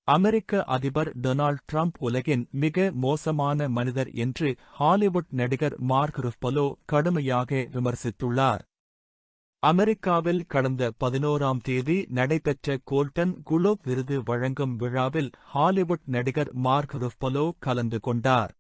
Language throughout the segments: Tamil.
அமெரிக்க அதிபர் டொனால்ட் ட்ரம்ப் உலகின் மிக மோசமான மனிதர் என்று ஹாலிவுட் நடிகர் மார்க் ருஃபலோ கடுமையாக விமர்சித்துள்ளார். அமெரிக்காவில் கடந்த 11ஆம் தேதி நடைபெற்ற கோல்டன் குளோப் விருது வழங்கும் விழாவில் ஹாலிவுட் நடிகர் மார்க் ருஃபலோ கலந்து கொண்டார்.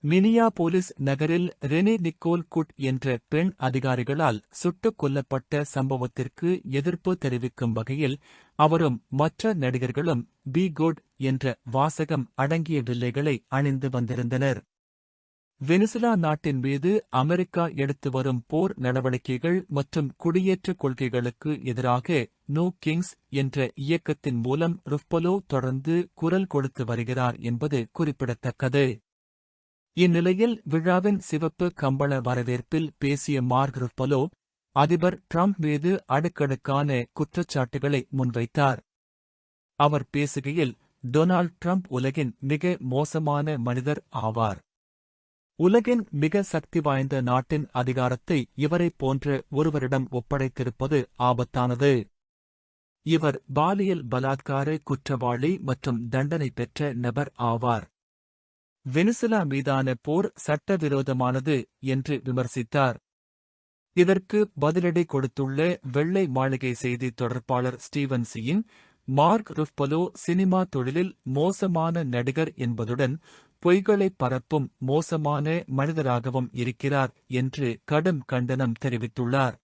மினியாபோலிஸ் நகரில் ரெனி நிக்கோல் குட் என்ற பெண் அதிகாரிகளால் சுட்டுக் கொல்லப்பட்ட சம்பவத்திற்கு எதிர்ப்பு தெரிவிக்கும் வகையில் அவரும் மற்ற நடிகர்களும் பி குட் என்ற வாசகம் அடங்கிய வில்லைகளை அணிந்து வந்திருந்தனர். வெனிசுலா நாட்டின் மீது அமெரிக்கா எடுத்து வரும் போர் நடவடிக்கைகள் மற்றும் குடியேற்ற கொள்கைகளுக்கு எதிராக நோ கிங்ஸ் என்ற இயக்கத்தின் மூலம் ருஃபலோ தொடர்ந்து குரல் கொடுத்து வருகிறார் என்பது குறிப்பிடத்தக்கது. இந்நிலையில் விழாவின் சிவப்பு கம்பள வரவேற்பில் பேசிய மார்க் ருஃபலோ அதிபர் ட்ரம்ப் மீது அடுக்கடுக்கான குற்றச்சாட்டுகளை முன்வைத்தார். அவர் பேசுகையில், டொனால்ட் ட்ரம்ப் உலகின் மிக மோசமான மனிதர் ஆவார். உலகின் மிக சக்தி வாய்ந்த நாட்டின் அதிகாரத்தை இவரைப் போன்ற ஒருவரிடம் ஒப்படைத்திருப்பது ஆபத்தானது. இவர் பாலியல் பலாத்கார குற்றவாளி மற்றும் தண்டனை பெற்ற நபர் ஆவார். வெனிசுலா மீதான போர் சட்டவிரோதமானது என்று விமர்சித்தார். இதற்கு பதிலடி கொடுத்துள்ள வெள்ளை மாளிகை செய்தி தொடர்பாளர் ஸ்டீவன் சீயின், மார்க் ருஃபலோ சினிமா தொழிலில் மோசமான நடிகர் என்பதுடன் பொய்களைப் பரப்பும் மோசமான மனிதராகவும் இருக்கிறார் என்று கடும் கண்டனம் தெரிவித்துள்ளார்.